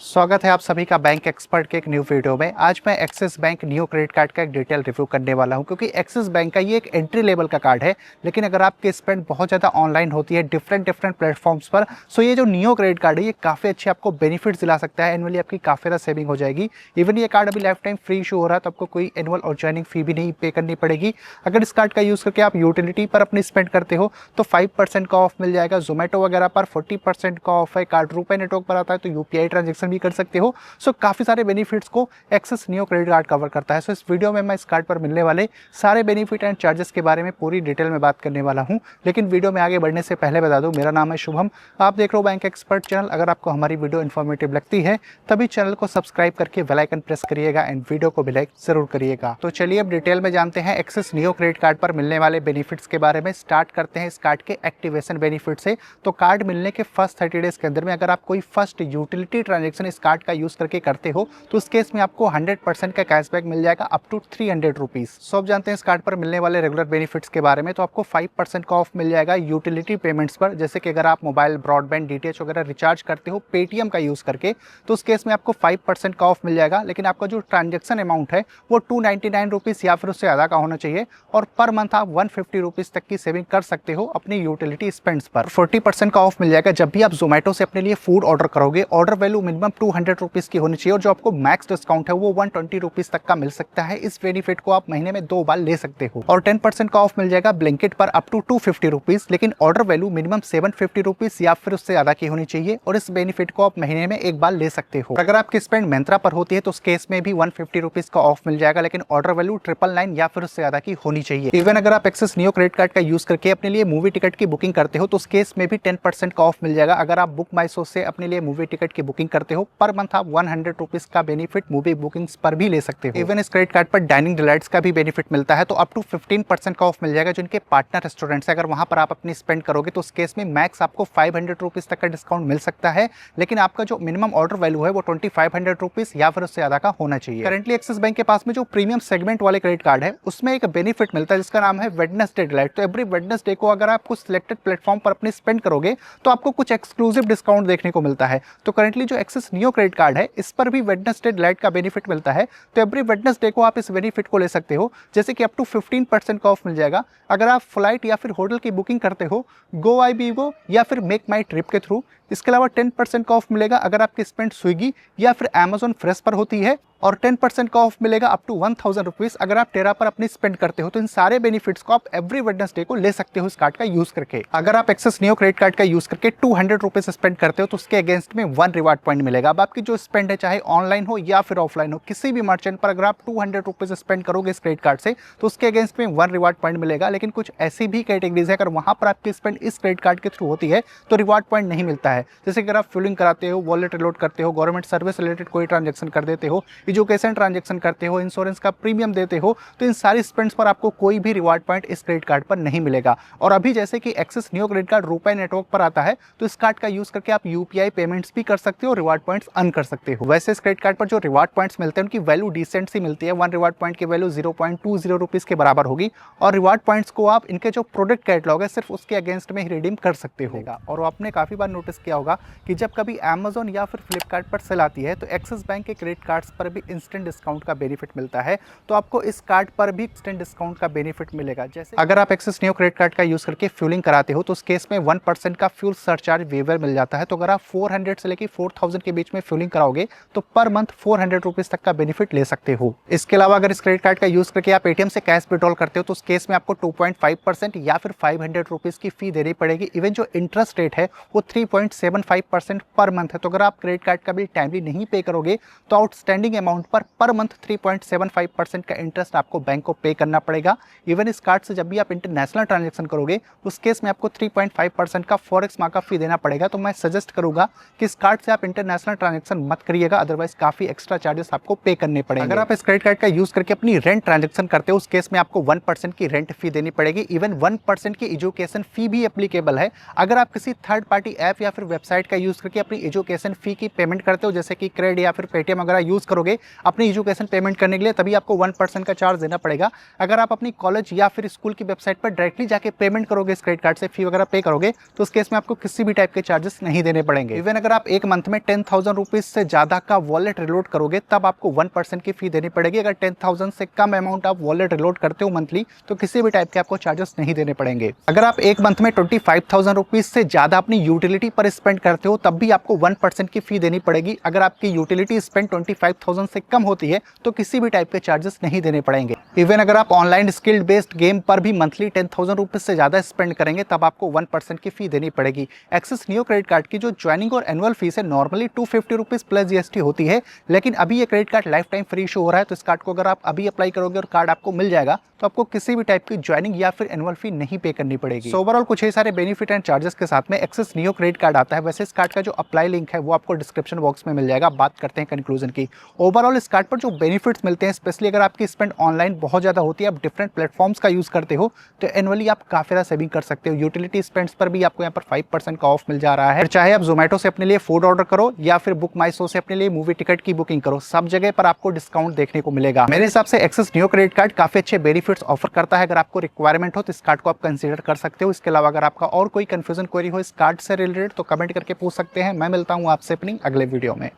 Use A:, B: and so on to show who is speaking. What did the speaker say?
A: स्वागत है आप सभी का बैंक एक्सपर्ट के एक न्यू वीडियो में। आज मैं axis bank new credit card का एक डिटेल रिव्यू करने वाला हूं, क्योंकि एक्सिस बैंक का ये एक एंट्री लेवल का कार्ड है। लेकिन अगर आपकी स्पेंड बहुत ज़्यादा ऑनलाइन होती है डिफरेंट प्लेटफॉर्म्स पर, सो ये जो न्यू क्रेडिट कार्ड है ये काफ़ी अच्छे आपको बेनिफिट्स दिला सकता है। एनुअली आपकी काफ़ी ज़्यादा सेविंग हो जाएगी। इवन ये कार्ड अभी लाइफ टाइम फ्री इशू हो रहा है, तो आपको कोई एनुअल और ज्वाइनिंग फी भी नहीं पे करनी पड़ेगी। अगर इस कार्ड का यूज़ करके आप यूटिलिटी पर अपनी स्पेंड करते हो तो 5% का ऑफ मिल जाएगा। जोमेटो वगैरह पर 40% का ऑफ है। कार्ड रुपए नेटवर्क पर आता है तो यूपीआई ट्रांजेक्शन भी कर सकते हो। सो काफ़ी सारे बेनिफिट्स को axis neo credit card cover करता है। सो इस वीडियो में मैं इस कार्ड पर मिलने वाले सारे बेनिफिट एंड चार्जेस के बारे में पूरी डिटेल में बात करने वाला हूं। लेकिन वीडियो में आगे बढ़ने से पहले बता दूं, मेरा नाम है शुभम, आप देख रहे हो बैंक एक्सपर्ट चैनल। अगर आपको हमारी वीडियो इन्फॉर्मेटिव लगती है तभी चैनल को सब्सक्राइब करके बेल आइकन प्रेस करिएगा एंड वीडियो को भी लाइक जरूर करिएगा। तो चलिए अब डिटेल में जानते हैं एक्सिस नियो क्रेडिट कार्ड पर मिलने वाले बेनिफिट्स के बारे में। स्टार्ट करते हैं इस कार्ड के एक्टिवेशन बेनिफिट से। तो कार्ड मिलने के फर्स्ट 30 डेज के अंदर में अगर आप कोई फर्स्ट यूटिलिटी ट्रांजेक्शन इस कार्ड का यूज करके करते हो तो उस केस में आपको 100% का कैशबैक मिल जाएगा अप टू 300 रुपीज। सो अब जानते हैं इस कार्ड पर मिलने वाले रेगुलर बेनिफिट्स के बारे में। तो आपको 5% का ऑफ मिल जाएगा यूटिलिटी पेमेंट्स पर, जैसे कि अगर आप मोबाइल ब्रॉडबैंड डीटीएच वगैरह रिचार्ज करते हो पेटीएम का यूज करके, तो उस केस में आपको 5% का ऑफ मिल जाएगा। लेकिन आपका जो ट्रांजेक्शन अमाउंट है वो 299 रुपीज या फिर उससे ज़्यादा का होना चाहिए, और पर मंथ आप 150 रुपीज तक की सेविंग कर सकते हो अपनी यूटिलिटी स्पेंड्स पर। 40% का ऑफ मिल जाएगा जब भी आप जोमेटो से अपने लिए फूड ऑर्डर करोगे। ऑर्डर वैल्यू मिनिमम 200 रुपीज की होनी चाहिए, और जो आपको मैक्स डिस्काउंट है वो 120 रुपीज तक का मिल सकता है। इस बेनिफिट को आप महीने में 2 बार ले सकते हो। और 10% का ऑफ मिल जाएगा ब्लिंकिट पर अप टू 250 रुपीज, लेकिन ऑर्डर वैल्यू मिनिमम 750 रुपीज या फिर उससे ज्यादा की होनी चाहिए, और इस बेनिफिट को आप महीने में 1 बार ले सकते हो। अगर आपकी स्पेंड मिंत्रा पर होती है तो उस केस में भी 150 रुपीज का ऑफ मिल जाएगा, लेकिन ऑर्डर वैल्यू 999 या फिर उससे ज्यादा की होनी चाहिए। इवन अगर आप एक्सिस नियो क्रेडिट कार्ड का यूज करके अपने लिए मूवी टिकट की बुकिंग करते हो तो उस केस में भी 10% का ऑफ मिल जाएगा। अगर आप बुक माई शो से अपने लिए मूवी टिकट की बुकिंग करते हो, पर मंथ आप 100 रुपीज का बेनिफिट मूवी बुकिंग्स पर भी ले सकते हो। इवन इस क्रेडिट कार्ड पर डाइनिंग डिलाइट्स का भी बेनिफिट मिलता है, तो अप टू 15% का ऑफ मिल जाएगा जिनके पार्टनर रेस्टोरेंट्स है। अगर वहां पर आप अपनी स्पेंड करोगे तो उस केस में मैक्स आपको 500 रुपीज तक का डिस्काउंट मिल सकता है, लेकिन आपका जो मिनिमम ऑर्डर वैल्यू है वो 2500 रुपीज या फिर उससे ज्यादा का होना चाहिए। करंटली एक्सिस बैंक के पास में जो प्रीमियम सेगमेंट वाले क्रेडिट कार्ड है उसमें एक बेनिफिट मिलता है जिसका नाम है वेडनेसडे डिलाइट। तो एवरी वेडनेसडे को अगर आप कुछ सिलेक्टेड प्लेटफॉर्म पर अपनी स्पेंड करोगे तो आपको कुछ एक्सक्लूसिव डिस्काउंट देखने को मिलता है। तो करंटली जो एक्सिस नियो क्रेडिट कार्ड है इस पर भी वेडनेसडे डिलाइट का बेनिफिट मिलता है। तो एवरी वेडनेसडे को आप इस बेनिफिट को ले सकते हो, जैसे कि अप टू 15% का ऑफ मिल जाएगा अगर आप फ्लाइट या फिर होटल की बुकिंग करते हो GoIbigo या फिर मेक माई ट्रिप के थ्रू। इसके अलावा 10% का ऑफ मिलेगा अगर आपकी स्पेंड स्विगी या फिर अमेजॉन फ्रेश पर होती है, और 10% का ऑफ मिलेगा अप टू 1000 रुपीज अगर आप टेरा पर अपनी स्पेंड करते हो। तो इन सारे बेनिफिट्स को आप एवरी वेडनेसडे को ले सकते हो इस कार्ड का यूज करके। अगर आप एक्सिस नियो क्रेडिट कार्ड का यूज करके 200 रुपीज स्पेंड करते हो तो उसके अगेंस्ट में 1 रिवार्ड पॉइंट मिलेगा। अब आपकी जो स्पेंड है चाहे ऑनलाइन हो या फिर ऑफलाइन हो, किसी भी मर्चेंट पर अगर आप 200 रुपीज स्पेंड करोगे इस क्रेडिट कार्ड से तो उसके अगेंस्ट में 1 रिवार्ड पॉइंट मिलेगा। लेकिन कुछ ऐसी भी कैटेगरीज है अगर वहां पर आपकी स्पेंड इस क्रेडिट कार्ड के थ्रू होती है तो रिवार्ड पॉइंट नहीं मिलता है। जैसे कि अगर आप फ्यूलिंग कराते हो, वॉलेट रिलोड करते हो, गवर्नमेंट सर्विस रिलेटेड कोई ट्रांजेक्शन कर देते हो, एजुकेशन ट्रांजेक्शन करते हो, इंश्योरेंस का प्रीमियम देते हो, तो इन सारी स्पेंड्स पर आपको कोई भी रिवार्ड पॉइंट इस क्रेडिट कार्ड पर नहीं मिलेगा। और अभी जैसे कि एक्सिस नियो क्रेडिट कार्ड रुपए नेटवर्क पर आता है तो इस कार्ड का यूज करके आप यूपीआई पेमेंट्स भी कर सकते हो, रिवार्ड पॉइंट्स अर्न कर सकते हो। वैसे इस क्रेडिट कार्ड पर जो रिवार्ड पॉइंट्स मिलते हैं उनकी वैल्यू डिसेंट सी मिलती है। 1 रिवार्ड पॉइंट की वैल्यू 0.20 रुपीज के बराबर होगी, और रिवार्ड पॉइंट्स को आप इनके जो प्रोडक्ट कैटलॉग है सिर्फ उसके अगेंस्ट में ही रिडीम कर सकते हो। और आपने काफी बार नोटिस किया होगा कि जब कभी अमेजॉन या फिर फ्लिपकार्ट पर सेल आती है तो एक्सिस बैंक के क्रेडिट कार्ड्स पर भी इंस्टेंट डिस्काउंट का बेनिफिट मिलता है। तो आपको इस कार्ड पर भी इंस्टेंट डिस्काउंट का बेनिफिट मिलेगा। जैसे अगर आप एक्सिस नियो क्रेडिट कार्ड का यूज करके फ्यूलिंग कराते हो तो उस केस में 1% का फ्यूल सरचार्ज वेवर मिल जाता है। तो अगर आप 400 से लेकर 4000 के बीच में फ्यूलिंग कराओगे तो पर मंथ 400 रुपीज तक का बेनिफिट ले सकते हो। इसके अलावा अगर इस क्रेडिट कार्ड का यूज करके आप एटीएम से कैश विड्रॉल करते हो तो उस केस में आपको 2.5% या फिर 500 रुपीज की फी देनी पड़ेगी। इवन जो इंटरेस्ट रेट है वो 3.75% पर मंथ है। तो अगर आप क्रेडिट कार्ड का बिल टाइमली नहीं पे करोगे तो आउटस्टैंडिंग अमाउंट पर मंथ 3.75% का इंटरेस्ट आपको बैंक को पे करना पड़ेगा। इवन इस कार्ड से जब भी आप इंटरनेशनल ट्रांजैक्शन करोगे उस केस में आपको 3.5% का फॉरेक्स मार्क का फी देना पड़ेगा। तो मैं सजेस्ट करूंगा कि इस कार्ड से आप इंटरनेशनल ट्रांजैक्शन मत करिएगा, अदरवाइज काफी एक्स्ट्रा चार्जेस आपको पे करने पड़ेंगे। अगर आप इस क्रेडिट कार्ड का यूज करके अपनी रेंट ट्रांजैक्शन करते हो उस केस में आपको 1% की रेंट फी देनी पड़ेगी। इवन 1% की एजुकेशन फी भी एप्लीकेबल है। अगर आप किसी थर्ड पार्टी ऐप या फिर फिर वेबसाइट का यूज़ करके अपनी एजुकेशन फ़ी की पेमेंट करते हो, जैसे कि क्रेडिट या फिर पेटीएम वगैरह यूज़ करोगे अपनी एजुकेशन पेमेंट करने के लिए, तभी आपको 1% का चार्ज देना पड़ेगा। अगर आप अपनी कॉलेज या फिर स्कूल की वेबसाइट पर डायरेक्टली जाके पेमेंट करोगे, इस क्रेडिट कार्ड से फ़ी वगैरह पे करोगे, तो उस केस में आपको किसी भी टाइप के चार्जेस नहीं देने पड़ेंगे। इवन अगर आप एक मंथ में 10,000 रुपीज़ से ज़्यादा का वॉलेट रिलोड करोगे तब आपको 1% की फ़ी देनी पड़ेगी। अगर 10,000 से कम अमाउंट आप वॉलेट रिलोड करते हो मंथली, तो किसी भी टाइप के आपको चार्जेस नहीं देने पड़ेंगे। अगर आप एक मंथ में 25,000 रुपीज़ से ज़्यादा अपनी यूटिलिटी पर स्पेंड करते हो तब भी आपको 1% की फ़ी देनी पड़ेगी। अगर आपकी यूटिलिटी स्पेंड 25,000 से कम होती है तो किसी भी टाइप के चार्जेस नहीं देने पड़ेंगे। इवन अगर आप ऑनलाइन स्किल्ड बेस्ड गेम पर भी मंथली 10,000 रुपीज़ से ज़्यादा स्पेंड करेंगे तब आपको 1% की फ़ी देनी पड़ेगी। एक्सिस नियो क्रेडिट कार्ड की जो ज्वाइनिंग और एनुअल फीस है नॉर्मली 250 रुपीज़ प्लस जीएसटी होती है, लेकिन अभी ये credit card life time free issue हो रहा है, तो इस कार्ड को अगर आप अभी अप्लाई करोगे और कार्ड आपको मिल जाएगा तो आपको किसी भी टाइप की ज्वाइनिंग या फिर एनुअल फी नहीं पे करनी पड़ेगी। सो ओवरऑल कुछ ही सारे बेनिफिट एंड चार्जेस के साथ में एक्सिस नियो क्रेडिट कार्ड आता है। वैसे इस कार्ड का जो अप्लाई लिंक है वो आपको डिस्क्रिप्शन बॉक्स में मिल जाएगा। बात करते हैं कंक्लूजन की। ओवरऑल इस कार्ड पर जो बेनिफिट्स मिलते हैं, स्पेशली अगर आपकी स्पेंड ऑनलाइन बहुत ज़्यादा होती है, आप डिफरेंट प्लेटफॉर्म्स का यूज़ करते हो, तो एनुअली आप काफ़ी ज़्यादा सेविंग कर सकते हो। यूटिलिटी स्पेंड्स पर भी आपको यहाँ पर 5% का ऑफ मिल जा रहा है। चाहे आप जोमेटो से अपने लिए फूड ऑर्डर करो या फिर बुक माई शो से अपने लिए मूवी टिकट की बुकिंग करो, सब जगह पर आपको डिस्काउंट देखने को मिलेगा। मेरे हिसाब से एक्सिस नियो क्रेडिट कार्ड काफ़ी अच्छे बेनिफिट्स ऑफर करता है। अगर आपको रिक्वायरमेंट हो तो इस कार्ड को आप कंसीडर कर सकते हो। इसके अलावा अगर आपका और कोई कंफ्यूजन क्वेरी हो इस कार्ड से रिलेटेड तो कमेंट करके पूछ सकते हैं। मैं मिलता हूँ आपसे अपनी अगले वीडियो में।